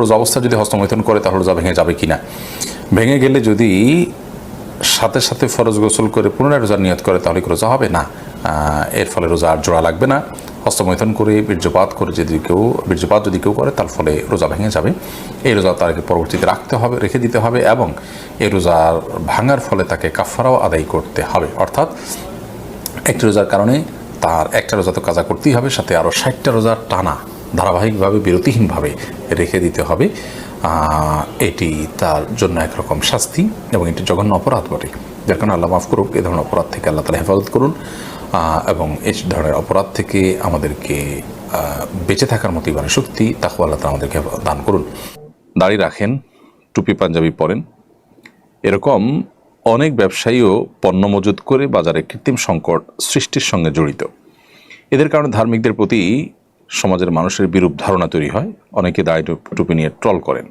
রোজা অবস্থা যদি হস্তমৈথুন করে তাহলে রোজা ভেঙে যাবে কিনা, ভেঙে গেলে যদি সাথে সাথে ফরজ গোসল করে পুনরায় রোজার নিয়ত করে তাহলে কি রোজা হবে না, এর ফলে রোজা আর জোড়া লাগবে না। হস্তমৈথুন করে বীর্যপাত করে বীর্যপাত যদি কেউ করে তার ফলে রোজা ভেঙে যাবে। এই রোজা তাকে পরবর্তীতে রেখে দিতে হবে এবং এই রোজার ভাঙার ফলে তাকে কাফারাও আদায় করতে হবে। অর্থাৎ একটি রোজার কারণে তার একটা রোজা তো কাজা করতেই হবে, সাথে আরও 60টা রোজার টানা ধারাবাহিকভাবে বিরতিহীনভাবে রেখে দিতে হবে। এটি তার জন্য একরকম শাস্তি এবং এটি জঘন্য অপরাধ বটে, যার কারণে আল্লাহ মাফ করুক। এ ধরনের অপরাধ থেকে আল্লাহ তাআলা হেফাজত করুন এবং এই ধরনের অপরাধ থেকে আমাদেরকে বেঁচে থাকার মতো ইমানের শক্তি তাকওয়া আল্লাহ তাআলা আমাদেরকে দান করুন। দাড়ি রাখেন, টুপি পাঞ্জাবি পরেন, এরকম অনেক ব্যবসায়ীও পণ্য মজুত করে বাজারে কৃত্রিম সংকট সৃষ্টির সঙ্গে জড়িত। এদের কারণে ধার্মিকদের প্রতি সমাজের মানুষের বিরূপ ধারণা তৈরি হয়। অনেকে দাড়ি টুপি নিয়ে ট্রল করেন।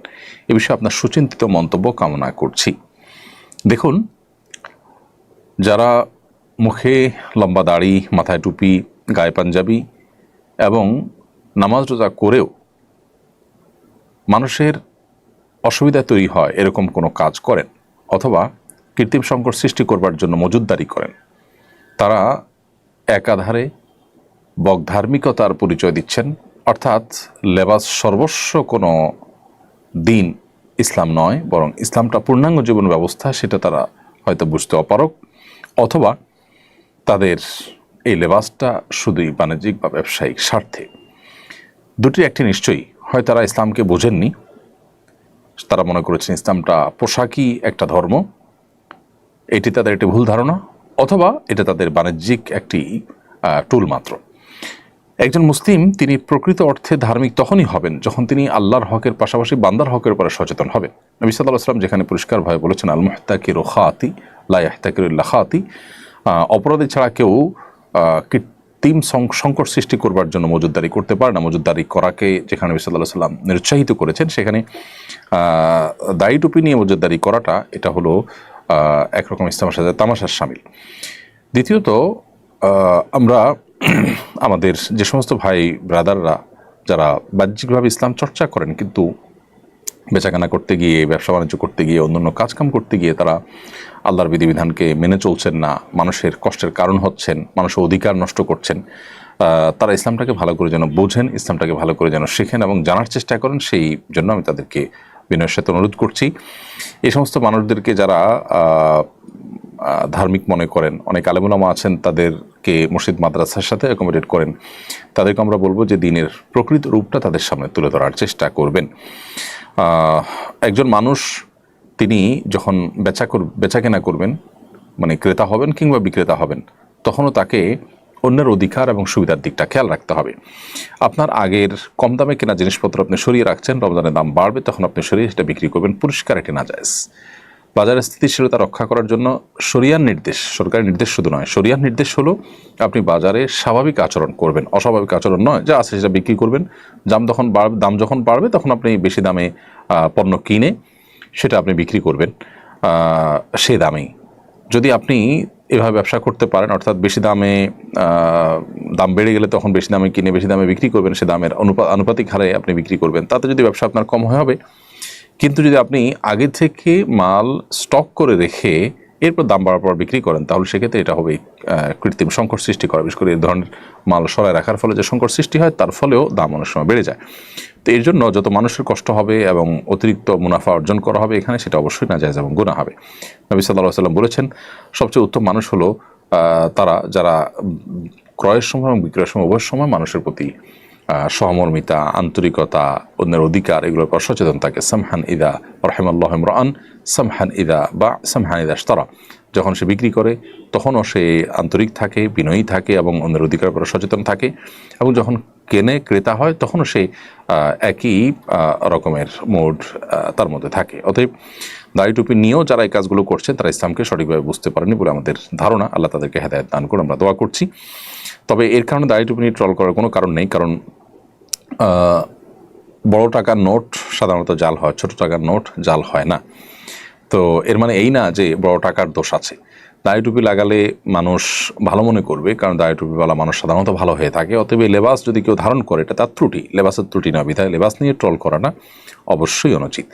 এ বিষয়ে আপনার সুচিন্তিত মন্তব্য কামনা করছি। দেখুন, যারা মুখে লম্বা দাড়ি, মাথায় টুপি, গায়ে পাঞ্জাবি এবং নামাজ রোজা করেও মানুষের অসুবিধা তৈরি হয় এরকম কোনো কাজ করেন অথবা কৃত্রিম সংকট সৃষ্টি করবার জন্য মজুদদারি করেন, তারা একাধারে বগধার্মিকতার পরিচয় দিচ্ছেন। অর্থাৎ লেবাস সর্বস্ব কোনো দিন ইসলাম নয়, বরং ইসলামটা পূর্ণাঙ্গ জীবন ব্যবস্থা, সেটা তারা হয়তো বুঝতে অপারগ, অথবা তাদের এই লেবাসটা শুধুই বাণিজ্যিক বা ব্যবসায়িক স্বার্থে। দুটির একটি নিশ্চয়ই, হয় তারা ইসলামকে বোঝেননি, তারা মনে করেছেন ইসলামটা পোশাকই একটা ধর্ম, এটি তাদের একটি ভুল ধারণা, অথবা এটা তাদের বাণিজ্যিক একটি টুল মাত্র। একজন মুসলিম তিনি প্রকৃত অর্থে ধার্মিক তখনই হবেন যখন তিনি আল্লাহর হকের পাশাপাশি বান্দার হকের উপরে সচেতন হবেন। নবী সাল্লাল্লাহু আলাইহি ওয়াসাল্লাম যেখানে পরিষ্কারভাবে বলেছেন, আল মুহতাকিরু খাতি লা ইয়াহতাকিরু ইল্লা খাতি, অপরাধী ছাড়া কেউ কৃত্রিম সংকট সৃষ্টি করবার জন্য মজুদদারি করতে পারে না। মজুদদারি করাকে যেখানে নবী সাল্লাল্লাহু আলাইহি ওয়াসাল্লাম নিরুৎসাহিত করেছেন, সেখানে দাড়ি টুপি নিয়ে মজুদদারি করাটা এটা হলো একরকম ইসলামের সাথে তামাশার শামিল। দ্বিতীয়ত, আমরা আমাদের যে সমস্ত ভাই ব্রাদাররা যারা বাহ্যিকভাবে ইসলাম চর্চা করেন কিন্তু বেচাকেনা করতে গিয়ে, ব্যবসা বাণিজ্য করতে গিয়ে, অন্যান্য কাজকাম করতে গিয়ে তারা আল্লাহর বিধিবিধানকে মেনে চলছেন না, মানুষের কষ্টের কারণ হচ্ছেন, মানুষের অধিকার নষ্ট করছেন, তারা ইসলামটাকে ভালো করে যেন বোঝেন, ইসলামটাকে ভালো করে যেন শেখেন এবং জানার চেষ্টা করেন, সেই জন্য আমি তাদেরকে বিনয়ের সাথে অনুরোধ করছি। এই সমস্ত মানুষদেরকে যারা ধার্মিক মনে করেন, অনেক আলেম ওলামা আছেন তাদেরকে মসজিদ মাদ্রাসার সাথে অ্যাকোমোডেট করেন, তাদেরকে আমরা বলবো যে দিনের প্রকৃত রূপটা তাদের সামনে তুলে ধরার চেষ্টা করবেন। একজন মানুষ তিনি যখন বেচাকেনা করবেন, মানে ক্রেতা হবেন কিংবা বিক্রেতা হবেন, তখনও তাকে অন্যের অধিকার এবং সুবিধার দিকটা খেয়াল রাখতে হবে। আপনার আগের কম দামে কেনা জিনিসপত্র আপনি সরিয়ে রাখছেন, রমজানের দাম বাড়বে তখন আপনি সরিয়ে সেটা বিক্রি করবেন, পরিষ্কার এটি নাজায়েজ। বাজারের স্থিতিশীলতা রক্ষা করার জন্য শরিয়ার নির্দেশ, সরকারি নির্দেশ শুধু নয়, শরিয়ার নির্দেশ হলো আপনি বাজারে স্বাভাবিক আচরণ করবেন, অস্বাভাবিক আচরণ নয়, যা আছে সেটা বিক্রি করবেন। দাম যখন বাড়বে তখন আপনি বেশি দামে পণ্য কিনে সেটা আপনি বিক্রি করবেন সে দামেই। যদি আপনি এভাবে ব্যবসা করতে পারেন, অর্থাৎ বেশি দামে দাম বেড়ে গেলে তখন বেশি দামে কিনে বেশি দামে বিক্রি করবেন, সে দামের আনুপাতিক হারে আপনি বিক্রি করবেন, তাতে যদি ব্যবসা আপনার কম হবে। কিন্তু যদি আপনি আগে থেকে মাল স্টক করে রেখে এরপর দাম বাড়ার পর বিক্রি করেন, তাহলে সেক্ষেত্রে এটা হবে কৃত্রিম সংকট সৃষ্টি করা। বিশেষ করে এই ধরনের মাল সরায় রাখার ফলে যে সংকট সৃষ্টি হয় তার ফলেও দাম অনেক সময় বেড়ে যায়। তো এর জন্য যত মানুষের কষ্ট হবে এবং অতিরিক্ত মুনাফা অর্জন করা হবে এখানে, সেটা অবশ্যই নাজায়েজ এবং গুনাহ হবে। নবী সাল্লাল্লাহু আলাইহি ওয়াসাল্লাম বলেছেন, সবচেয়ে উত্তম মানুষ হলো তারা যারা ক্রয়ের সময় এবং বিক্রয়ের সময় উভয় সময় মানুষের প্রতি সহমর্মিতা, আন্তরিকতা, অন্যের অধিকার এগুলোর উপর সচেতন থাকে। সামহান ইদা রাহিমাল্লাহু ইমরাআন সামহান ইদা ইশতারা, যখন সে বিক্রি করে তখনও সে আন্তরিক থাকে, বিনয়ী থাকে এবং অন্যের অধিকারের উপর সচেতন থাকে, এবং যখন ক্রেতা হয় তখনও সে একই রকমের মোড তার মধ্যে থাকে। অতএব দাড়ি টুপি নিয়েও যারা এই কাজগুলো করছেন তারা ইসলামকে সঠিকভাবে বুঝতে পারেনি বলে আমাদের ধারণা। আল্লাহ তাদেরকে হেদায়েত দান করুন, আমরা দোয়া করছি। তবে এর কারণে দাড়ি টুপি নিয়ে ট্রল করার কোনো কারণ নেই, কারণ বড় টাকার নোট সাধারণত জাল হয়, ছোট টাকার নোট জাল হয় না। তো এর মানে এই না যে বড় টাকার দোষ আছে। দাড়ি টুপি লাগালে মানুষ ভালো মনে করবে, কারণ দাড়ি টুপিওয়ালা মানুষ সাধারণত ভালো হয়ে থাকে। অতএব এই লেবাস যদি কেউ ধারণ করে এটা তার ত্রুটি, লেবাসের ত্রুটি না, বিধায় লেবাস নিয়ে ট্রল করাটা অবশ্যই অনুচিত।